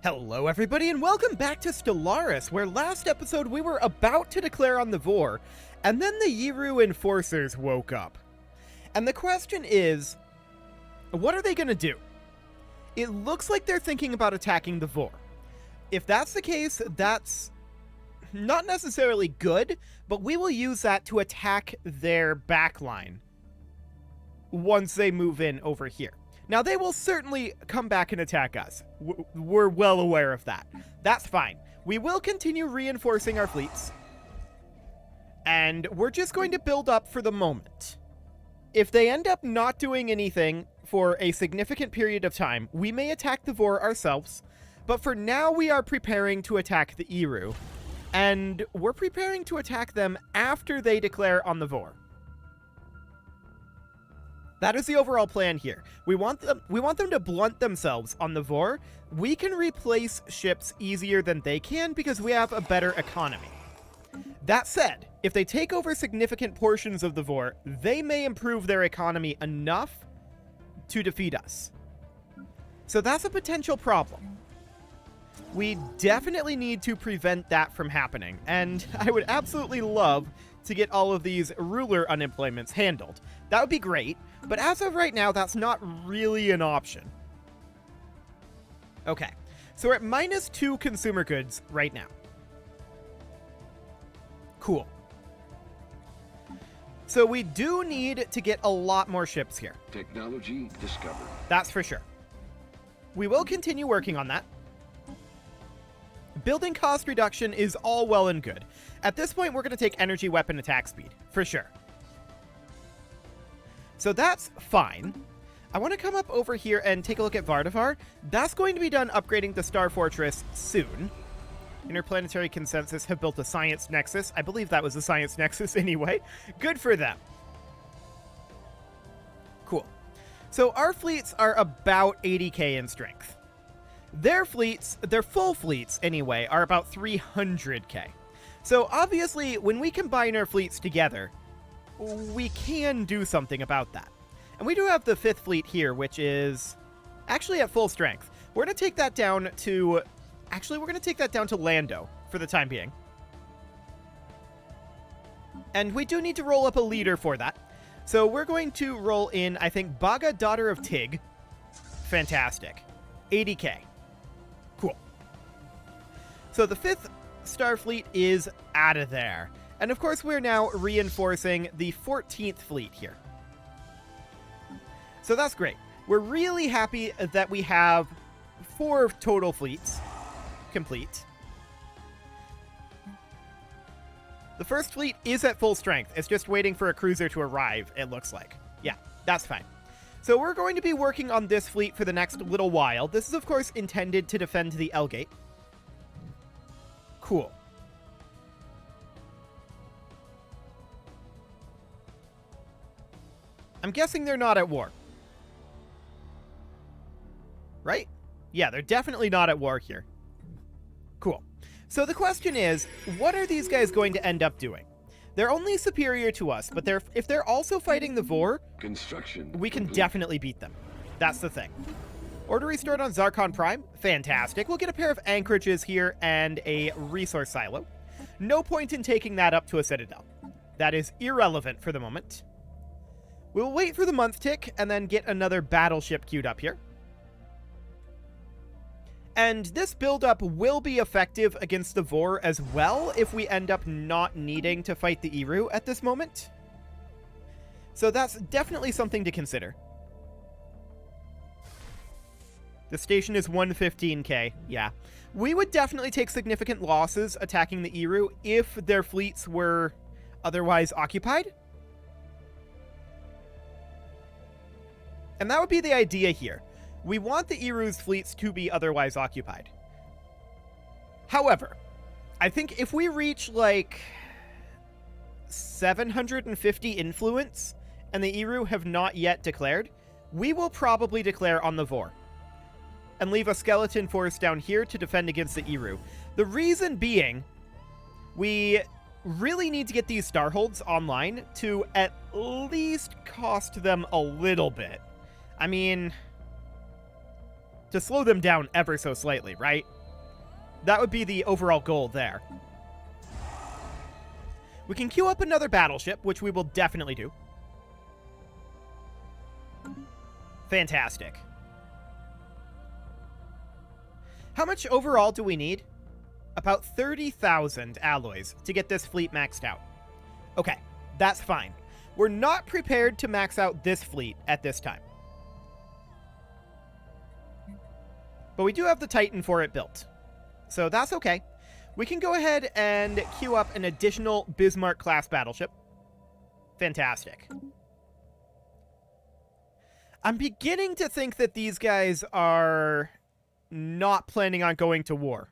Hello everybody and welcome back to Stellaris, where last episode we were about to declare on the Vor, and then the Yiru enforcers woke up. And the question is, what are they gonna do? It looks like they're thinking about attacking the Vor. If that's the case, that's not necessarily good, but we will use that to attack their backline once they move in over here. Now, they will certainly come back and attack us. We're well aware of that. That's fine. We will continue reinforcing our fleets. And we're just going to build up for the moment. If they end up not doing anything for a significant period of time, we may attack the Vor ourselves. But for now, we are preparing to attack the Yiru. And we're preparing to attack them after they declare on the Vor. That is the overall plan here. We want them to blunt themselves on the Vor. We can replace ships easier than they can because we have a better economy. That said, if they take over significant portions of the Vor, they may improve their economy enough to defeat us. So that's a potential problem. We definitely need to prevent that from happening, and I would absolutely love to get all of these ruler unemployments handled. That would be great, but as of right now, that's not really an option. Okay, so we're at -2 consumer goods right now. Cool. So we do need to get a lot more ships here. Technology discovered. That's for sure. We will continue working on that. Building cost reduction is all well and good. At this point, we're going to take energy weapon attack speed, for sure. So that's fine. I want to come up over here and take a look at Vardavar. That's going to be done upgrading the Star Fortress soon. Interplanetary Consensus have built a Science Nexus. I believe that was a Science Nexus anyway. Good for them. Cool. So our fleets are about 80k in strength. Their fleets, their full fleets anyway, are about 300k. So obviously, when we combine our fleets together, we can do something about that. And we do have the 5th fleet here, which is actually at full strength. We're going to take that down to... Actually, we're going to take that down to Lando for the time being. And we do need to roll up a leader for that. So we're going to roll in, I think, Baga, Daughter of Tig. Fantastic. 80k. Cool. So the 5th Starfleet is out of there. And of course, we're now reinforcing the 14th fleet here. So that's great. We're really happy that we have 4 total fleets complete. The 1st fleet is at full strength. It's just waiting for a cruiser to arrive, it looks like. Yeah, that's fine. So we're going to be working on this fleet for the next little while. This is, of course, intended to defend the L-Gate. Cool. I'm guessing they're not at war. Right? Yeah, they're definitely not at war here. Cool. So the question is, what are these guys going to end up doing? They're only superior to us, but if they're also fighting the Vor, we can definitely beat them. That's the thing. Order restored on Zarkon Prime. Fantastic. We'll get a pair of anchorages here and a resource silo. No point in taking that up to a citadel. That is irrelevant for the moment. We'll wait for the month tick and then get another battleship queued up here. And this buildup will be effective against the Vor as well if we end up not needing to fight the Yiru at this moment. So that's definitely something to consider. The station is 115k, yeah. We would definitely take significant losses attacking the Yiru if their fleets were otherwise occupied. And that would be the idea here. We want the Yiru's fleets to be otherwise occupied. However, I think if we reach, like, 750 influence, and the Yiru have not yet declared, we will probably declare on the Vor. And leave a skeleton force down here to defend against the Yiru. The reason being, we really need to get these Starholds online to at least cost them a little bit. I mean... to slow them down ever so slightly, right? That would be the overall goal there. We can queue up another battleship, which we will definitely do. Fantastic. How much overall do we need? About 30,000 alloys to get this fleet maxed out. Okay, that's fine. We're not prepared to max out this fleet at this time. But we do have the Titan for it built. So that's okay. We can go ahead and queue up an additional Bismarck-class battleship. Fantastic. I'm beginning to think that these guys are not planning on going to war.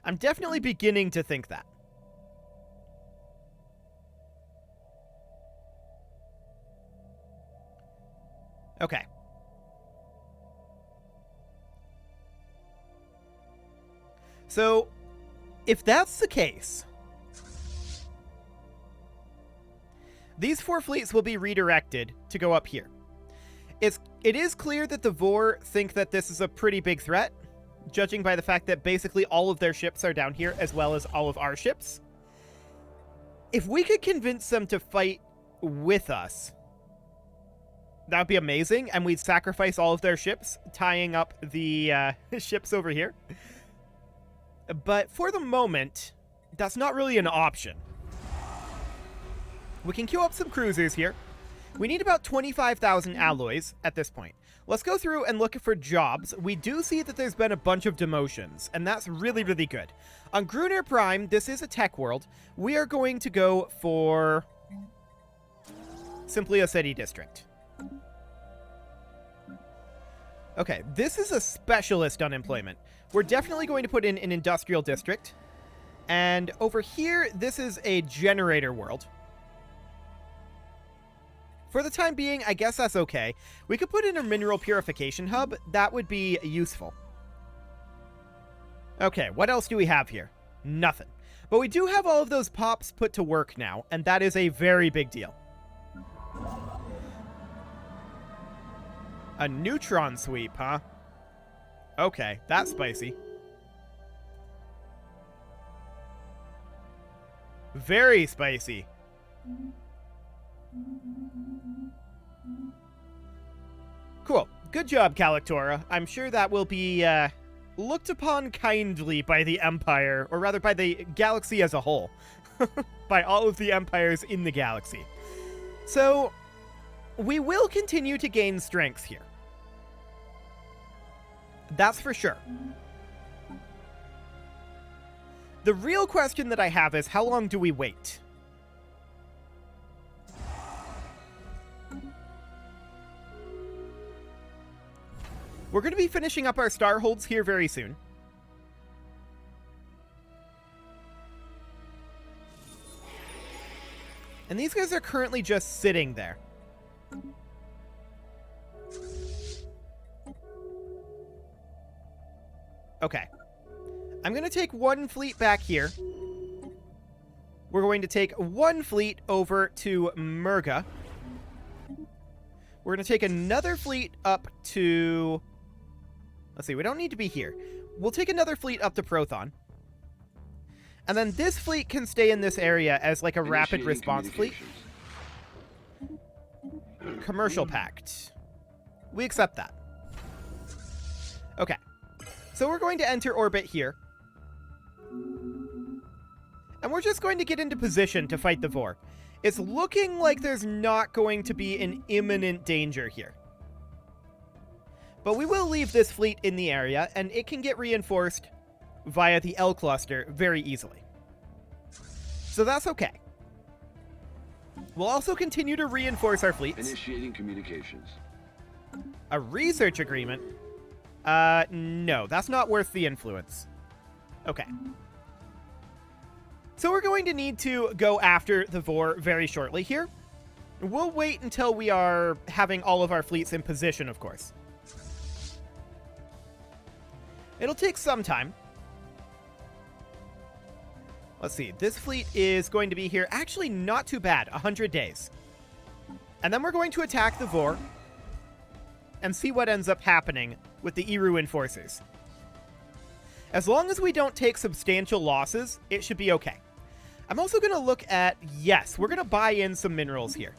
I'm definitely beginning to think that. Okay. So, if that's the case, these 4 fleets will be redirected to go up here. It is clear that the Vor think that this is a pretty big threat, judging by the fact that basically all of their ships are down here, as well as all of our ships. If we could convince them to fight with us, that would be amazing, and we'd sacrifice all of their ships, tying up the ships over here. But for the moment, that's not really an option. We can queue up some cruisers here. We need about 25,000 alloys at this point. Let's go through and look for jobs. We do see that there's been a bunch of demotions, and that's really, really good. On Gruner Prime, this is a tech world. We are going to go for simply a city district. Okay, this is a specialist unemployment. We're definitely going to put in an industrial district. And over here, this is a generator world. For the time being, I guess that's okay. We could put in a mineral purification hub. That would be useful. Okay, what else do we have here? Nothing. But we do have all of those pops put to work now, and that is a very big deal. A neutron sweep, huh? Okay, that's spicy. Very spicy. Cool. Good job, Calictora. I'm sure that will be looked upon kindly by the Empire, or rather by the galaxy as a whole. By all of the empires in the galaxy. So, we will continue to gain strength here. That's for sure. The real question that I have is, how long do we wait? We're going to be finishing up our star holds here very soon. And these guys are currently just sitting there. Okay. I'm going to take one fleet back here. We're going to take one fleet over to Murga. We're going to take another fleet up to... Let's see, we don't need to be here. We'll take another fleet up to Prothon. And then this fleet can stay in this area as like a rapid response fleet. Commercial pact. We accept that. Okay. So we're going to enter orbit here. And we're just going to get into position to fight the Vor. It's looking like there's not going to be an imminent danger here. But we will leave this fleet in the area, and it can get reinforced via the L cluster very easily. So that's okay. We'll also continue to reinforce our fleets. Initiating communications. A research agreement? No, that's not worth the influence. Okay. So we're going to need to go after the Vor very shortly here. We'll wait until we are having all of our fleets in position, of course. It'll take some time. Let's see. This fleet is going to be here. Actually, not too bad. 100 days. And then we're going to attack the Vor and see what ends up happening with the Eru enforcers. As long as we don't take substantial losses, it should be okay. I'm also going to look at, yes, we're going to buy in some minerals here.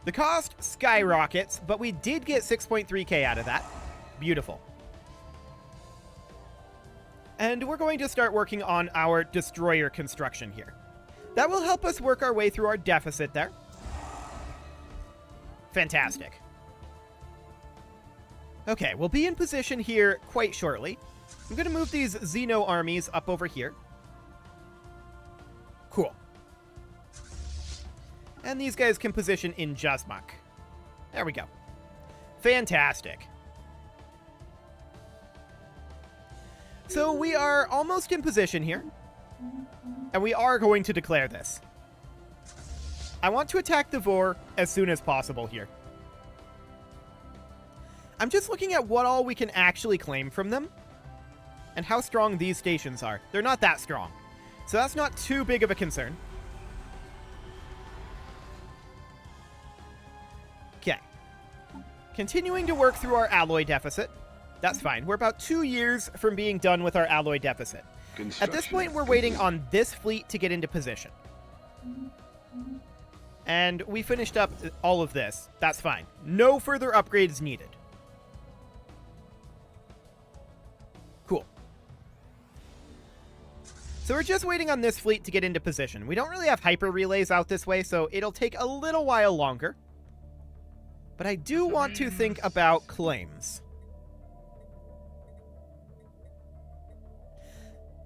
The cost skyrockets, but we did get 6.3k out of that. Beautiful. And we're going to start working on our destroyer construction here. That will help us work our way through our deficit there. Fantastic. Okay, we'll be in position here quite shortly. I'm going to move these Xeno armies up over here. Cool. And these guys can position in Jazmak. There we go. Fantastic. So we are almost in position here. And we are going to declare this. I want to attack the Vor as soon as possible here. I'm just looking at what all we can actually claim from them. And how strong these stations are. They're not that strong. So that's not too big of a concern. Okay. Continuing to work through our alloy deficit. That's fine. We're about 2 years from being done with our alloy deficit. At this point, we're waiting on this fleet to get into position. And we finished up all of this. That's fine. No further upgrades needed. Cool. So we're just waiting on this fleet to get into position. We don't really have hyper relays out this way, so it'll take a little while longer. But I do want to think about claims.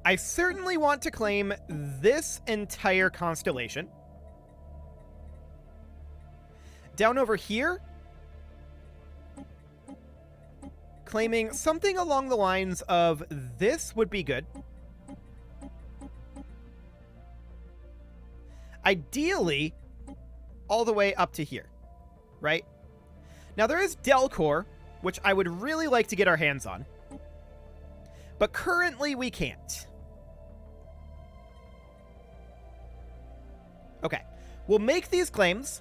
I certainly want to claim this entire constellation. Down over here, claiming something along the lines of this would be good. Ideally, all the way up to here, right? Now there is Delcor, which I would really like to get our hands on. But currently we can't. Okay, we'll make these claims.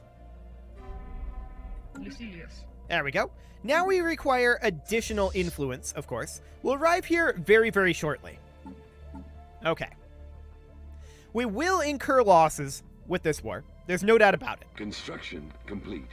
There we go. Now we require additional influence, of course. We'll arrive here very, very shortly. Okay. We will incur losses with this war. There's no doubt about it. Construction complete.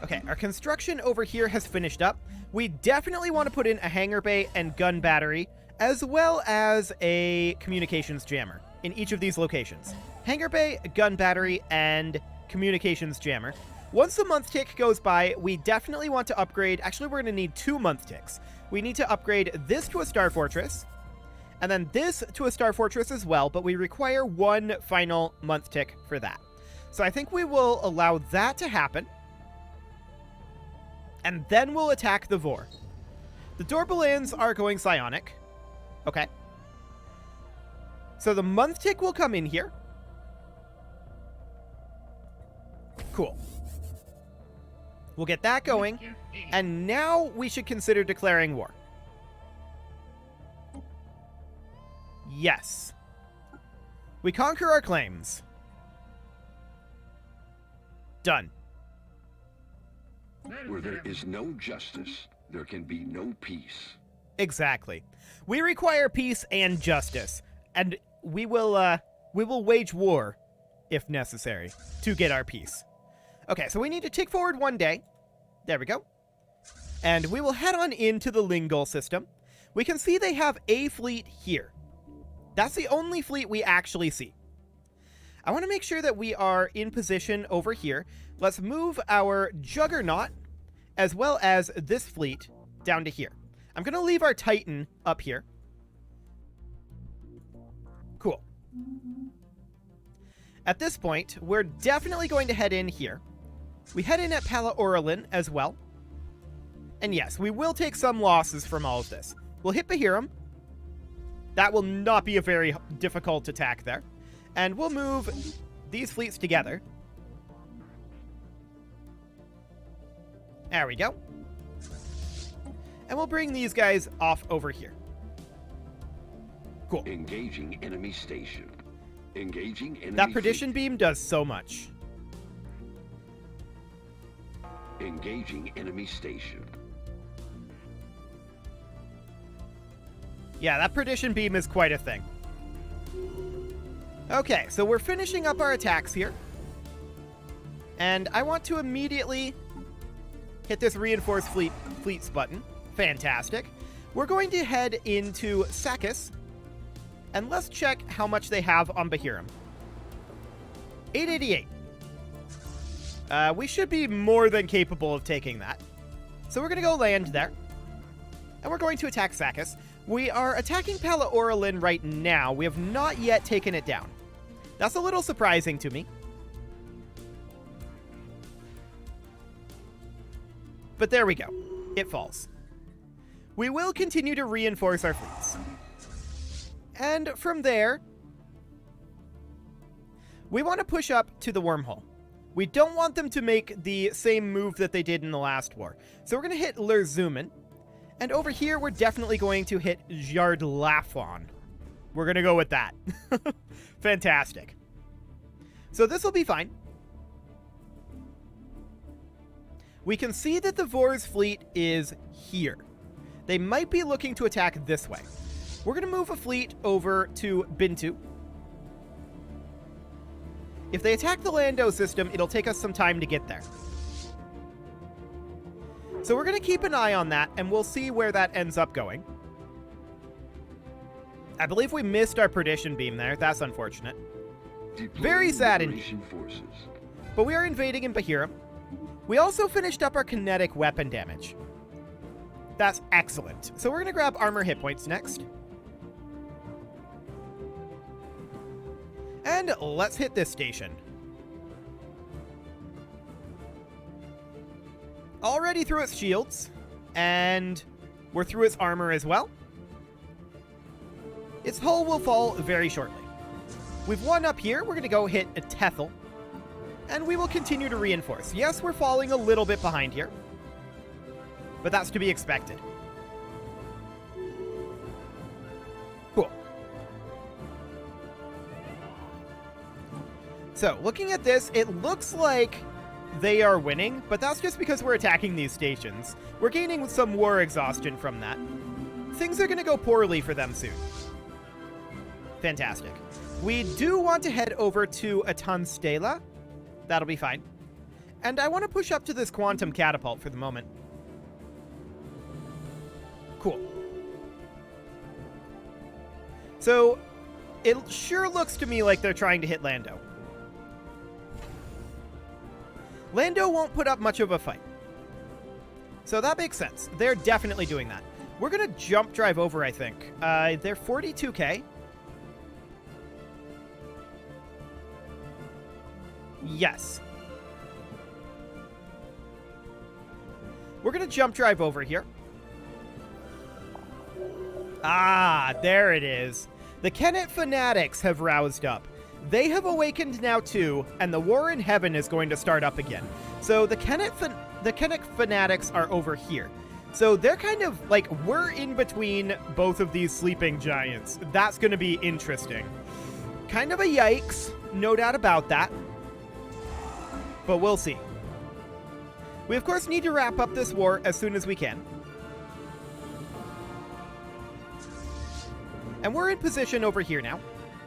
Okay, our construction over here has finished up. We definitely want to put in a hangar bay and gun battery, as well as a communications jammer in each of these locations. Hangar bay, gun battery, and communications jammer. Once the month tick goes by, we definitely want to upgrade. Actually, we're going to need 2 month ticks. We need to upgrade this to a star fortress, and then this to a star fortress as well, but we require 1 final month tick for that. So I think we will allow that to happen, and then we'll attack the Vor. The Dorbalans are going psionic. Okay. So the month tick will come in here. Cool. We'll get that going, and now we should consider declaring war. Yes. We conquer our claims. Done. Where there is no justice, there can be no peace. Exactly. We require peace and justice, and we will wage war if necessary to get our peace. Okay, so we need to tick forward 1 day. There we go. And we will head on into the Lingol system. We can see they have a fleet here. That's the only fleet we actually see. I want to make sure that we are in position over here. Let's move our Juggernaut, as well as this fleet, down to here. I'm going to leave our Titan up here. Cool. At this point, we're definitely going to head in here. We head in at Pala Orlin as well. And yes, we will take some losses from all of this. We'll hit Bahiram. That will not be a very difficult attack there. And we'll move these fleets together. There we go. And we'll bring these guys off over here. Cool. Engaging enemy station. Engaging enemy That perdition fleet. beam does so much. Engaging enemy station. Yeah, that perdition beam is quite a thing. Okay, so we're finishing up our attacks here. And I want to immediately hit this reinforced fleets button. Fantastic. We're going to head into Sakis. And let's check how much they have on Bahiram. 888. We should be more than capable of taking that. So we're going to go land there. And we're going to attack Sakis. We are attacking Pala Oralin right now. We have not yet taken it down. That's a little surprising to me. But there we go. It falls. We will continue to reinforce our fleets. And from there, we want to push up to the wormhole. We don't want them to make the same move that they did in the last war. So we're going to hit Lerzumen. And over here, we're definitely going to hit Jardlafon. We're going to go with that. Fantastic. So this will be fine. We can see that the Vor's fleet is here. They might be looking to attack this way. We're going to move a fleet over to Bintu. If they attack the Lando system, it'll take us some time to get there. So we're going to keep an eye on that, and we'll see where that ends up going. I believe we missed our perdition beam there. That's unfortunate. Very sad indeed. Forces. But we are invading in Bahiram. We also finished up our kinetic weapon damage. That's excellent. So we're going to grab armor hit points next. And let's hit this station. Already through its shields, and we're through its armor as well. Its hull will fall very shortly. We've won up here. We're going to go hit a Tethel, and we will continue to reinforce. Yes, we're falling a little bit behind here, but that's to be expected. Cool. So, looking at this, it looks like they are winning, but that's just because we're attacking these stations. We're gaining some war exhaustion from that. Things are going to go poorly for them soon. Fantastic. We do want to head over to Atanstela. That'll be fine. And I want to push up to this quantum catapult for the moment. Cool. So, it sure looks to me like they're trying to hit Lando. Lando won't put up much of a fight. So that makes sense. They're definitely doing that. We're going to jump drive over, I think. They're 42k. Yes. We're going to jump drive over here. Ah, there it is. The Kennet fanatics have roused up. They have awakened now too, and the war in heaven is going to start up again. So the Kennet fanatics are over here. So they're kind of like, we're in between both of these sleeping giants. That's going to be interesting. Kind of a yikes, no doubt about that. But we'll see. We, of course, need to wrap up this war as soon as we can. And we're in position over here now.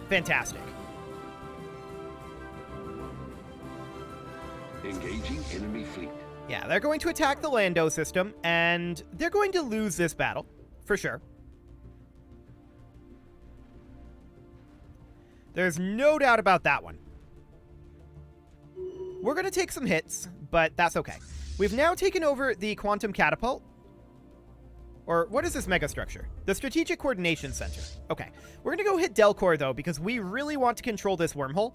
Fantastic. Engaging enemy fleet. Yeah, they're going to attack the Lando system, and they're going to lose this battle, for sure. There's no doubt about that one. We're going to take some hits, but that's okay. We've now taken over the quantum catapult. Or what is this megastructure? The Strategic Coordination Center. Okay. We're going to go hit Delcor, though, because we really want to control this wormhole.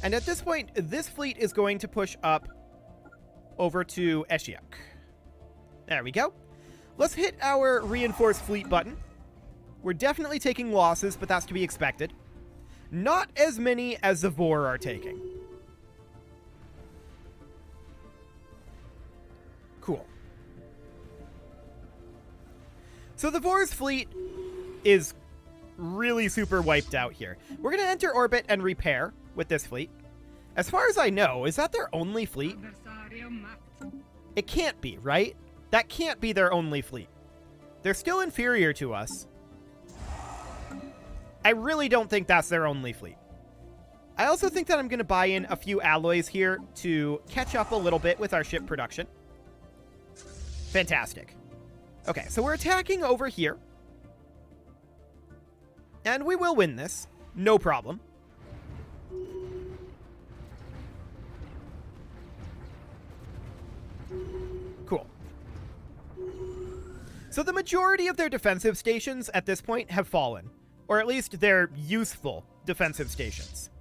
And at this point, this fleet is going to push up over to Eshiok. There we go. Let's hit our reinforced fleet button. We're definitely taking losses, but that's to be expected. Not as many as the Vor are taking. Cool. So the Vor's fleet is really super wiped out here. We're going to enter orbit and repair with this fleet. As far as I know, is that their only fleet? It can't be, right? That can't be their only fleet. They're still inferior to us. I really don't think that's their only fleet. I also think that I'm going to buy in a few alloys here to catch up a little bit with our ship production. Fantastic. Okay, so we're attacking over here. And we will win this. No problem. Cool. So the majority of their defensive stations at this point have fallen. Or at least their useful defensive stations.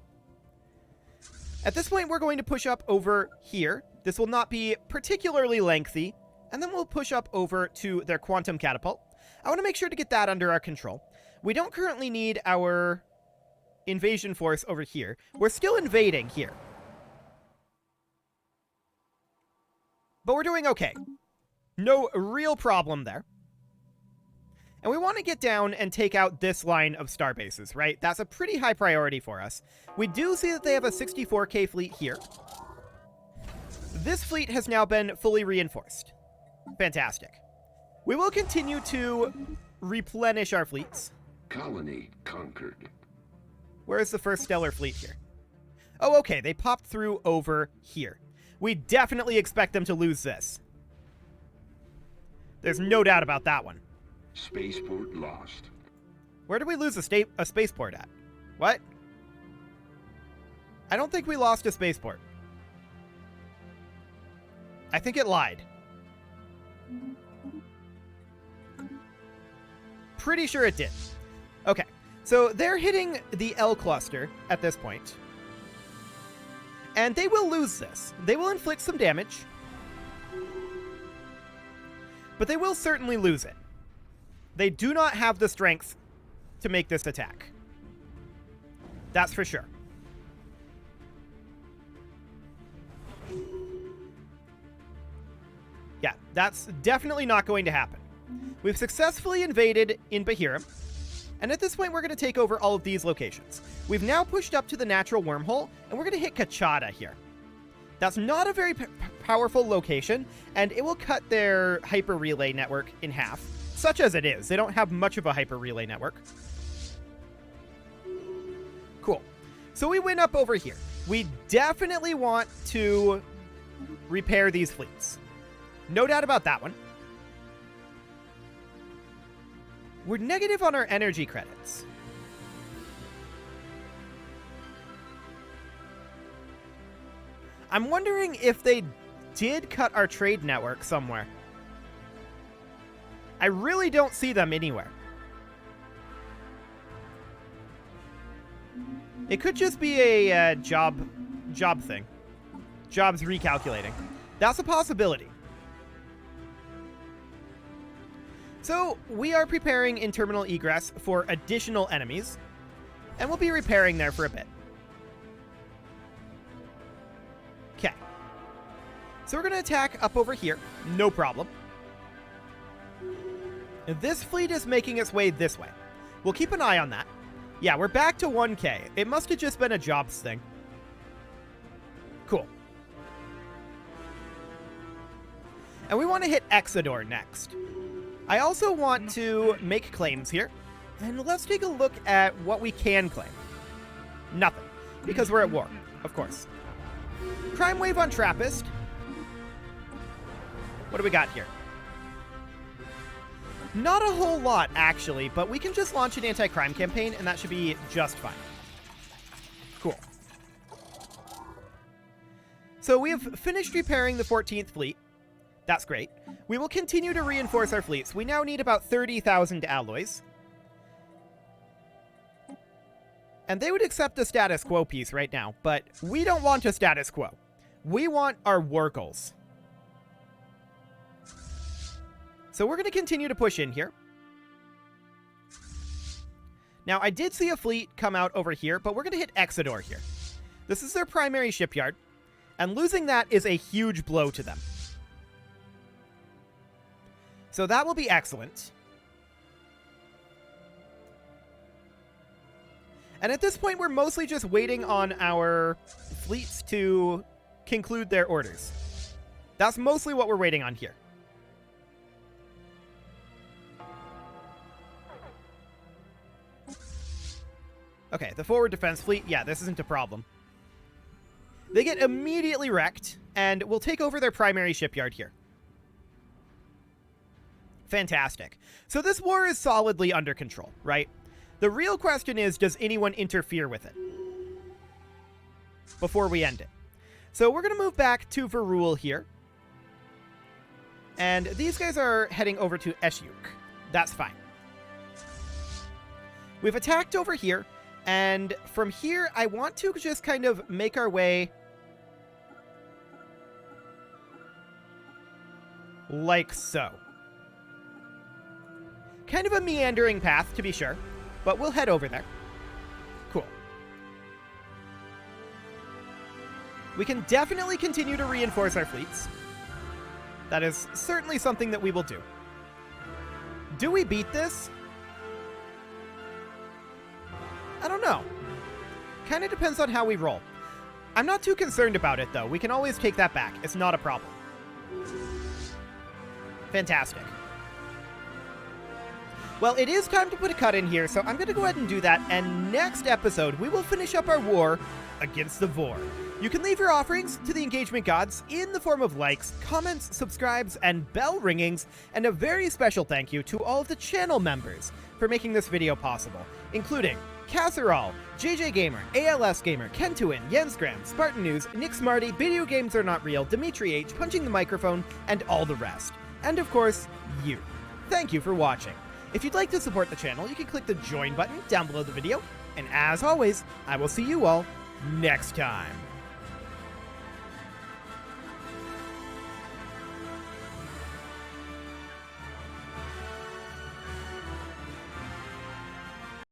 At this point, we're going to push up over here. This will not be particularly lengthy. And then we'll push up over to their quantum catapult. I want to make sure to get that under our control. We don't currently need our invasion force over here. We're still invading here. But we're doing okay. No real problem there. And we want to get down and take out this line of star bases, right? That's a pretty high priority for us. We do see that they have a 64K fleet here. This fleet has now been fully reinforced. Fantastic. We will continue to replenish our fleets. Colony conquered. Where is the first stellar fleet here? Oh, okay. They popped through over here. We definitely expect them to lose this. There's no doubt about that one. Spaceport lost. Where did we lose a spaceport at? What? I don't think we lost a spaceport. I think it lied. Pretty sure it did. Okay, so they're hitting the L cluster at this point. And they will lose this. They will inflict some damage. But they will certainly lose it. They do not have the strength to make this attack. That's for sure. Yeah, that's definitely not going to happen. We've successfully invaded in Bahiram, and at this point we're going to take over all of these locations. We've now pushed up to the natural wormhole, and we're going to hit Kachada here. That's not a very powerful location, and it will cut their hyper relay network in half. Such as it is. They don't have much of a hyper relay network. Cool. So we went up over here. We definitely want to repair these fleets. No doubt about that one. We're negative on our energy credits. I'm wondering if they did cut our trade network somewhere. I really don't see them anywhere. It could just be a job thing. Jobs recalculating. That's a possibility. So we are preparing in terminal egress for additional enemies, and we'll be repairing there for a bit. Okay. So we're going to attack up over here. No problem. This fleet is making its way this way. We'll keep an eye on that. Yeah, we're back to 1K. It must have just been a jobs thing. Cool. And we want to hit Exodor next. I also want to make claims here. And let's take a look at what we can claim. Nothing. Because we're at war, of course. Crime wave on Trappist. What do we got here? Not a whole lot, actually, but we can just launch an anti-crime campaign, and that should be just fine. Cool. So we have finished repairing the 14th fleet. That's great. We will continue to reinforce our fleets. We now need about 30,000 alloys. And they would accept a status quo piece right now, but we don't want a status quo. We want our war goals. So we're going to continue to push in here. Now, I did see a fleet come out over here, but we're going to hit Exodor here. This is their primary shipyard, and losing that is a huge blow to them. So that will be excellent. And at this point, we're mostly just waiting on our fleets to conclude their orders. That's mostly what we're waiting on here. Okay, the forward defense fleet, yeah, this isn't a problem. They get immediately wrecked, and we'll take over their primary shipyard here. Fantastic. So this war is solidly under control, right? The real question is, does anyone interfere with it before we end it? So we're going to move back to Varul here. And these guys are heading over to Eshyuk. That's fine. We've attacked over here. And from here, I want to just kind of make our way like so. Kind of a meandering path, to be sure, but we'll head over there. Cool. We can definitely continue to reinforce our fleets. That is certainly something that we will do. Do we beat this? I don't know. Kind of depends on how we roll. I'm not too concerned about it, though. We can always take that back. It's not a problem. Fantastic. Well, it is time to put a cut in here, so I'm going to go ahead and do that, and next episode, we will finish up our war against the Vor. You can leave your offerings to the engagement gods in the form of likes, comments, subscribes, and bell ringings, and a very special thank you to all of the channel members for making this video possible, including Casserole, JJ Gamer, ALS Gamer, Kentuin, Jensgram, Spartan News, Nick Smarty, Video Games Are Not Real, Dimitri H, Punching the Microphone, and all the rest. And of course, you. Thank you for watching. If you'd like to support the channel, you can click the join button down below the video. And as always, I will see you all next time.